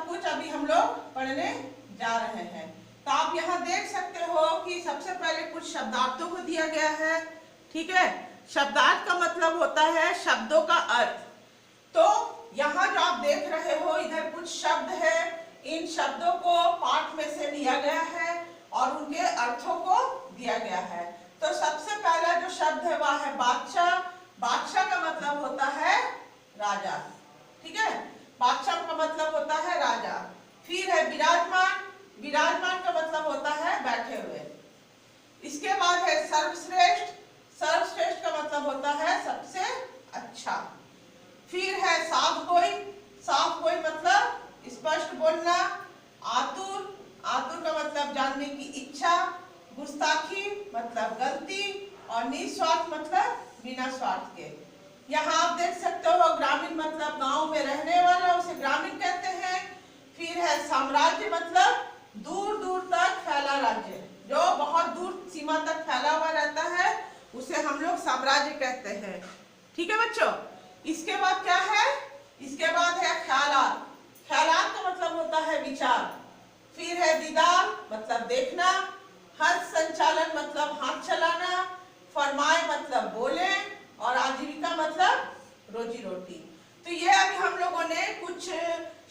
सब कुछ अभी हम लोग पढ़ने जा रहे हैं। तो आप यहाँ देख सकते हो कि सबसे पहले कुछ शब्दार्थों को दिया गया है। ठीक है, शब्दार्थ का मतलब होता है शब्दों का अर्थ। तो यहाँ जो आप देख रहे हो इधर कुछ शब्द है, इन शब्दों को पाठ में से लिया गया है और उनके अर्थों को दिया गया है। तो सबसे पहला जो शब्द है वह है बादशाह। बादशाह का मतलब होता है राजा। ठीक है, बादशाह का मतलब होता है राजा। फिर है विराजमान। विराजमान का मतलब होता है बैठे हुए। इसके बाद है सर्वश्रेष्ठ। सर्वश्रेष्ठ का मतलब होता है सबसे अच्छा। फिर है साफ गोई। साफ गोई मतलब स्पष्ट बोलना। आतुर। आतुर का मतलब जानने की इच्छा। गुस्ताखी मतलब गलती। और निस्वार्थ मतलब बिना स्वार्थ के। यहाँ आप देख सकते हो ग्रामीण मतलब गांव में रहने वाला, उसे ग्रामीण कहते हैं। फिर है साम्राज्य मतलब दूर दूर तक फैला राज्य, जो बहुत दूर सीमा तक फैला हुआ रहता है उसे हम लोग साम्राज्य कहते हैं। ठीक है बच्चों, इसके बाद क्या है? इसके बाद है ख्यालात। ख्यालात का मतलब होता है विचार। फिर है दीदार मतलब देखना। हस्त संचालन मतलब हाथ चलाना। फरमाए मतलब बोले। और आजीविका मतलब रोजी रोटी। तो ये अभी हम लोगों ने कुछ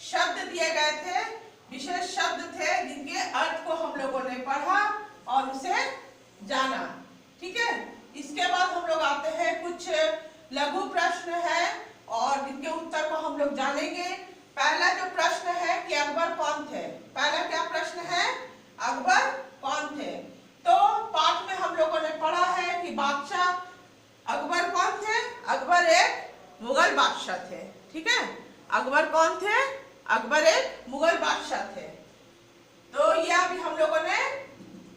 शब्द दिए गए थे, विशेष शब्द थे जिनके अर्थ को हम लोगों ने पढ़ा और उसे जाना। ठीक है, इसके बाद हम लोग आते हैं कुछ लघु प्रश्न है और जिनके उत्तर को हम लोग जानेंगे। पहला जो प्रश्न है कि अकबर कौन थे? पहला क्या प्रश्न है? अकबर कौन थे? तो पाठ में हम लोगों ने पढ़ा है कि बादशाह अकबर कौन थे? अकबर एक मुगल बादशाह थे। ठीक है, अकबर कौन थे? अकबर एक मुगल बादशाह थे। तो यह अभी हम लोगों ने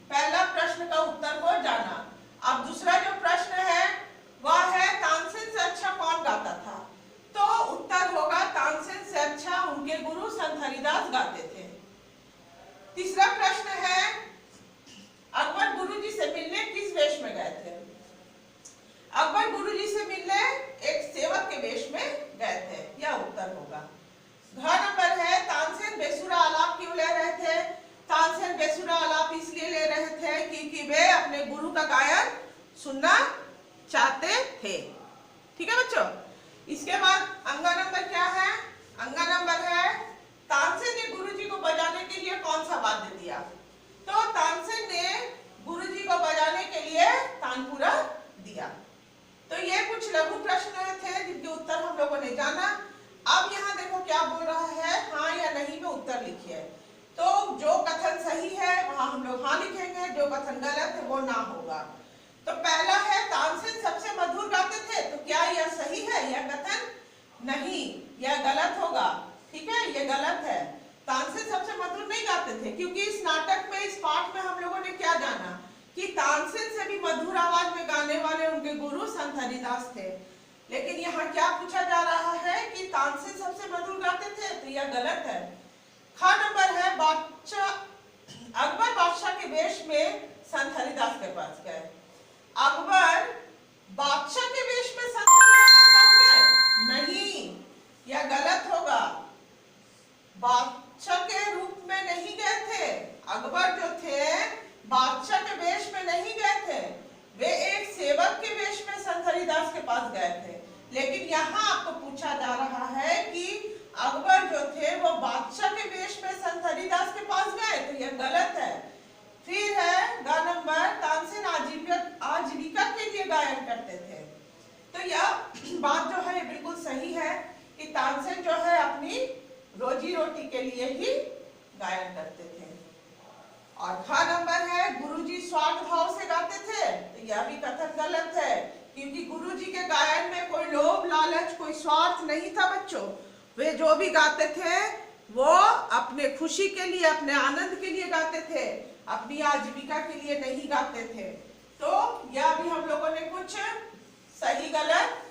पहला प्रश्न का उत्तर को जाना। अब दूसरा जो प्रश्न है वह है तानसेन से अच्छा कौन गाता था? तो उत्तर होगा तानसेन से अच्छा उनके गुरु संत हरिदास गाते थे। तीसरा प्रश्न है अकबर गुरुजी से मिलने किस वेश में गए थे? अकबर गुरुजी से मिलने एक सेवक के वेश में गए थे, यह उत्तर होगा। घ नंबर है तानसेन बेसुरा आलाप क्यों ले रहे थे? तानसेन बेसुरा आलाप इसलिए ले रहे थे क्योंकि वे अपने गुरु का गायन सुनना चाहते थे। ठीक है बच्चों, इसके बाद अंगा नंबर क्या है? अंगा नंबर है तानसेन ने गुरुजी को बजाने के लिए कौन सा वाद्य दिया? तो तानसेन ने गुरुजी को बजाने के लिए तानपुरा दिया। तो ये कुछ लघु प्रश्न थे जिनके उत्तर हम लोगों ने जाना। अब यहाँ देखो क्या बोल रहा है, हाँ या नहीं में उत्तर लिखिए। तो जो कथन सही है वहां हम लोग हाँ लिखेंगे, जो कथन गलत है वो ना होगा। तो पहला है तानसेन सबसे मधुर गाते थे, तो क्या यह सही है? यह कथन नहीं, यह गलत होगा। ठीक है, यह गलत है। तानसेन सबसे मधुर नहीं गाते थे क्योंकि इस नाटक में, इस पाठ में हम लोगों ने क्या जाना कि तानसेन से भी मधुर आवाज में गाने वाले उनके गुरु संत हरिदास थे। लेकिन यहाँ क्या पूछा जा रहा है कि तानसेन सबसे मधुर गाते थे, तो यह गलत है। ख नंबर है बादशाह अकबर बादशाह के वेश में संत हरिदास के पास गए। अकबर बादशाह के वेश में संत हरिदास के पास गए? नहीं, यह गलत होगा। बादशाह के रूप में नहीं गए थे। अकबर जो थे बादशाह के वेश में नहीं गए थे, वे एक सेवक के वेश में संत हरिदास के पास गए थे। लेकिन यहाँ आपको पूछा जा रहा है कि अकबर जो थे वो बादशाह के वेश में संत हरिदास के पास गए, तो यह गलत है। फिर है ग नंबर तानसेन आजीविका के लिए गायन करते थे। तो यह बात जो है बिल्कुल सही है कि तानसेन जो है अपनी रोजी रोटी के लिए ही गायन करते थे। और ख नंबर है गुरुजी स्वार्थ भाव से गाते थे, तो यह भी कथन गलत है क्योंकि गुरुजी के गायन में कोई लोभ लालच, कोई स्वार्थ नहीं था बच्चों। वे जो भी गाते थे वो अपने खुशी के लिए, अपने आनंद के लिए गाते थे, अपनी आजीविका के लिए नहीं गाते थे। तो यह भी हम लोगों ने कुछ सही गलत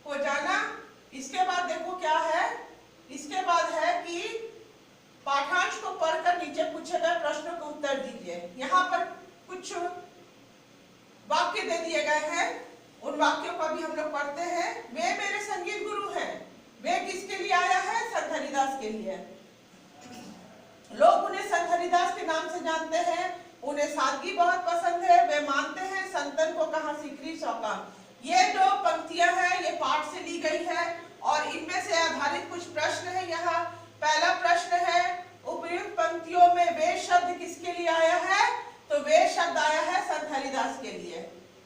को जाना। इसके बाद देखो क्या है, इसके बाद है कि पाठांश को पढ़कर नीचे पूछे गए प्रश्नों को उत्तर दीजिए। यहाँ पर कुछ वाक्य दे दिए गए हैं, उन वाक्यों को भी हम लोग पढ़ते हैं। वे मेरे संगीत गुरु हैं। वे किसके लिए आया है? संत हरिदास के लिए। लोग उन्हें संत हरिदास के नाम से जानते हैं। उन्हें सादगी बहुत पसंद है। वे मानते हैं संतन को कहाँ सीकरी सौका। ये जो पंक्तियां हैं ये पाठ से ली गई है और इनमें से आधारित कुछ प्रश्न है। यहाँ पहला प्रश्न है, उपर्युक्त पंक्तियों में वे शब्द किसके लिए आया है? तो वे शब्द आया है संत हरिदास के लिए।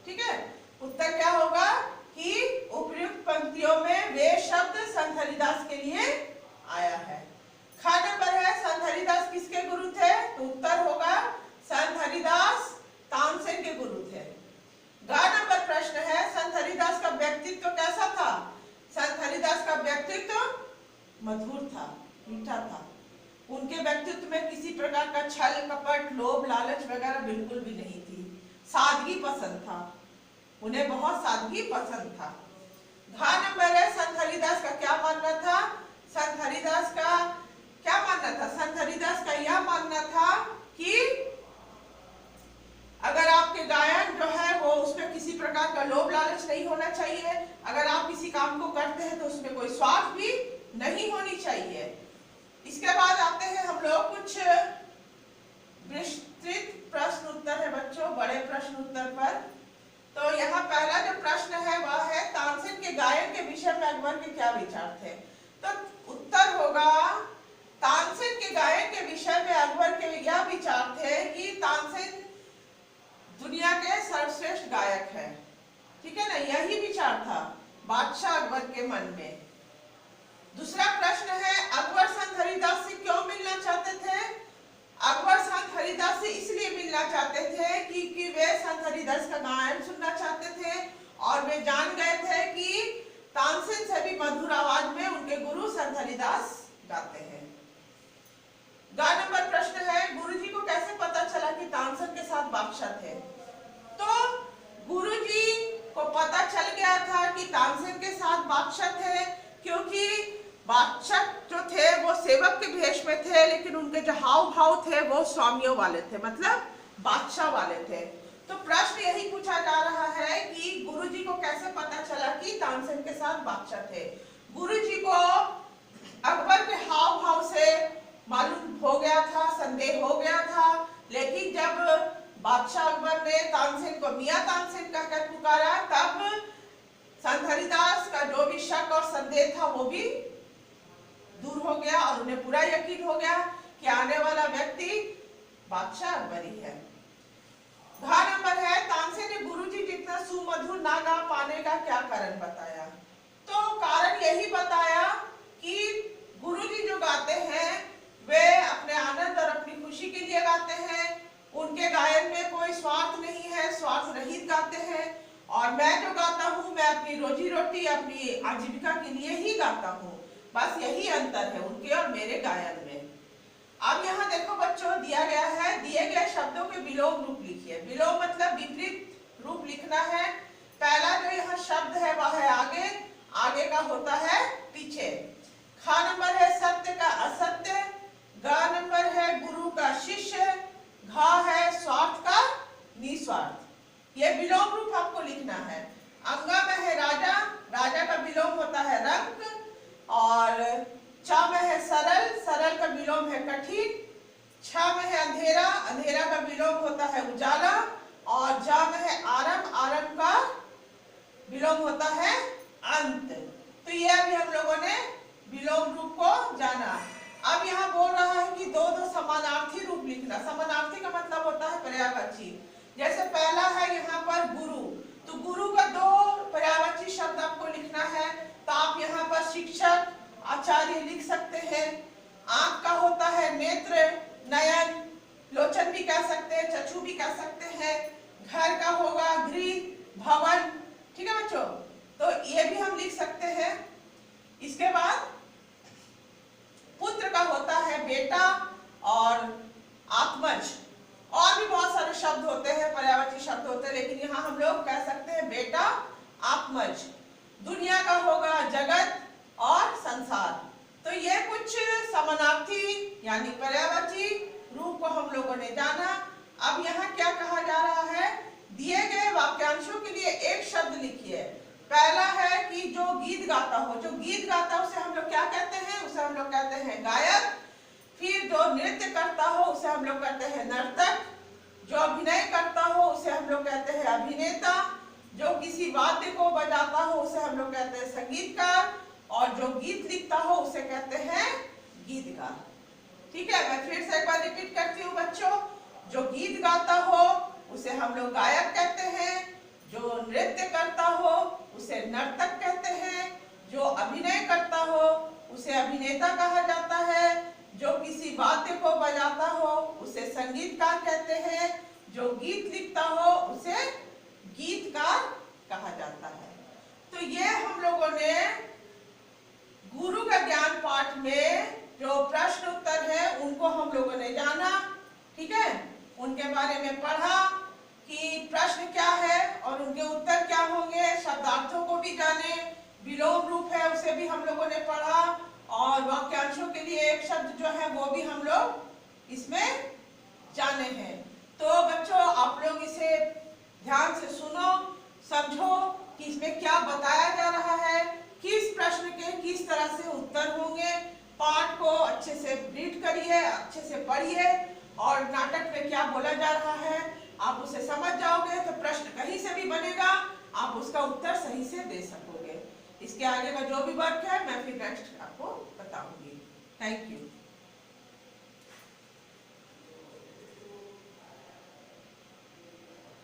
ठीक है, उत्तर क्या होगा कि उपर्युक्त पंक्तियों में वे शब्द संत हरिदास के लिए आया है। ख नंबर है, संत हरिदास किसके गुरु थे? तो उत्तर होगा संत हरिदास तानसेन के गुरु थे। ग नंबर प्रश्न है, संत हरिदास का व्यक्तित्व कैसा था? संत हरिदास का व्यक्तित्व मधुर था, मीठा था। उनके व्यक्तित्व में किसी प्रकार का छल कपट लोभ लालच वगैरह बिल्कुल भी नहीं थी। सादगी पसंद था, उन्हें बहुत सादगी पसंद था। घ नंबर है, संत हरिदास का क्या मानना था? संत हरिदास का क्या मानना था? संत हरिदास का यह मानना था कि अगर आपके गायन जो है वो उसमें किसी प्रकार का लोभ लालच नहीं होना चाहिए। अगर आप किसी काम को करते हैं तो उसमें कोई स्वार्थ भी नहीं होनी चाहिए। इसके बाद आते हैं हम लोग कुछ विस्तृत प्रश्न उत्तर है बच्चों, बड़े प्रश्न उत्तर पर। तो यहाँ पहला जो प्रश्न है वह है, तानसेन के गायन के विषय में अकबर के क्या विचार थे? तो उत्तर होगा, तानसेन के गायन के विषय में अकबर के यह विचार थे कि तानसेन दुनिया के सर्वश्रेष्ठ गायक है। ठीक है ना, यही विचार था बादशाह अकबर के मन में। दूसरा प्रश्न है, अकबर संत हरिदास से क्यों मिलना चाहते थे? अकबर संत हरिदास से इसलिए मिलना चाहते थे क्योंकि वे संत हरिदास का गायन सुनना चाहते थे और वे जान गए थे कि तानसेन से भी मधुर आवाज में उनके गुरु संत हरिदास गाते हैं। ग नंबर प्रश्न है, गुरुजी को कैसे पता चला कि तानसेन के साथ बादशाह थे? तो गुरुजी को पता चल गया था कि तानसेन के साथ बादशाह थे क्योंकि बादशाह जो थे वो सेवक के भेष में थे, लेकिन उनके जो हाव भाव थे वो स्वामियों वाले थे, मतलब बादशाह वाले थे। तो प्रश्न यही पूछा जा रहा है कि गुरुजी को कैसे पता चला कि तानसेन के साथ बादशाह थे? गुरुजी को अकबर के हाव भाव से मालूम हो गया था, संदेह हो गया था, लेकिन जब बादशाह अकबर ने तानसेन को मियां तानसेन कहकर पुकारा तब संत हरिदास का जो भी शक और संदेह था वो भी दूर हो गया और उन्हें पूरा यकीन हो गया कि आने वाला व्यक्ति बादशाह अकबर ही है। घ नंबर है, तानसेन ने गुरुजी जितना सुमधुर ना गा पाने का क्या कारण बताया? तो कारण यही बताया कि गुरुजी जो गाते हैं वे अपने आनंद और अपनी खुशी के लिए गाते हैं। उनके गायन में कोई स्वार्थ नहीं है, स्वार्थ रहित गाते हैं। और मैं जो गाता हूँ मैं अपनी रोजी रोटी अपनी आजीविका के लिए ही गाता हूँ। बस यही अंतर है उनके और मेरे गायन में। अब यहाँ देखो बच्चों, दिया गया है, दिए गए शब्दों के विलोम रूप लिखिए। विलोम मतलब विपरीत रूप लिखना है। पहला जो यहाँ शब्द है वह है आगे, आगे का होता है पीछे। ख नंबर है सत्य का असत्य, ग नंबर है गुरु का शिष्य, घ है स्वार्थ का निस्वार्थ। ये विलोम रूप आपको लिखना है। अंगा में है राजा, राजा का विलोम होता है रंक, और च में है सरल, सरल का विलोम है कठिन, छ में है अंधेरा, अंधेरा का विलोम होता है उजाला, और ज में है आरम, आरम का विलोम होता है अंत। तो ये अभी हम लोगों ने विलोम रूप को जाना। अब यहाँ बोल रहा है कि दो दो समानार्थी रूप लिखना। समानार्थी का मतलब होता है पर्यायवाची। जैसे पहला है यहाँ पर गुरु, तो गुरु का दो पर्यायवाची शब्द आपको लिखना है। तो आप यहाँ पर शिक्षक, आचार्य लिख सकते हैं। आंख का होता है नेत्र, नयन, लोचन भी कह सकते हैं, चक्षु भी कह सकते हैं। घर का होगा गृह, भवन। ठीक है बच्चों, तो ये भी हम लिख सकते हैं। इसके बाद पुत्र का होता है बेटा और आत्मज। और भी बहुत सारे शब्द होते हैं, पर्यायवाची शब्द होते हैं, लेकिन यहाँ हम लोग कह सकते हैं बेटा, आत्मज। दुनिया का होगा जगत और संसार। तो ये कुछ समानार्थी यानी पर्यायवाची रूप को हम लोगों ने जाना। अब यहाँ क्या कहा जा रहा है, दिए गए वाक्यांशों के लिए एक शब्द लिखिए। पहला है कि जो गीत गाता हो, जो गीत गाता हो उसे हम लोग क्या कहते हैं? उसे हम लोग कहते हैं गायक। फिर नर्तक, जो अभिनय करता हो उसे हम लोग कहते हैं अभिनेता, जो किसी वाद्य को बजाता हो उसे हम लोग कहते हैं संगीतकार, और जो गीत लिखता हो उसे कहते हैं गीतकार। ठीक है, मैं फिर से एक बार रिपीट करती हूँ बच्चों। जो गीत गाता हो उसे हम लोग गायक कहते हैं, जो नृत्य करता हो उसे नर्तक कहते हैं, जो अभिनय करता हो उसे अभिनेता कहा जाता है, जो किसी वाद्य को बजाता हो उसे संगीतकार कहते हैं, जो गीत लिखता हो उसे गीतकार कहा जाता है। तो ये हम लोगों ने गुरु का ज्ञान पाठ में जो प्रश्न उत्तर है उनको हम लोगों ने जाना। ठीक है, उनके बारे में पढ़ा कि प्रश्न क्या है और उनके उत्तर क्या होंगे, शब्दार्थों को भी जाने, विलोम रूप है उसे भी हम लोगों ने पढ़ा, और वाक्यांशों के लिए एक शब्द जो है वो भी हम लोग इसमें जाने हैं। तो बच्चों आप लोग इसे ध्यान से सुनो, समझो कि इसमें क्या बताया जा रहा है, किस प्रश्न के किस तरह से उत्तर होंगे। पाठ को अच्छे से रीड करिए, अच्छे से पढ़िए, और नाटक में क्या बोला जा रहा है आप उसे समझ जाओगे तो प्रश्न कहीं से भी बनेगा, आप उसका उत्तर सही से दे सकोगे। इसके आगे का जो भी वर्क है मैं फिर नेक्स्ट आपको बताऊंगी। Thank you.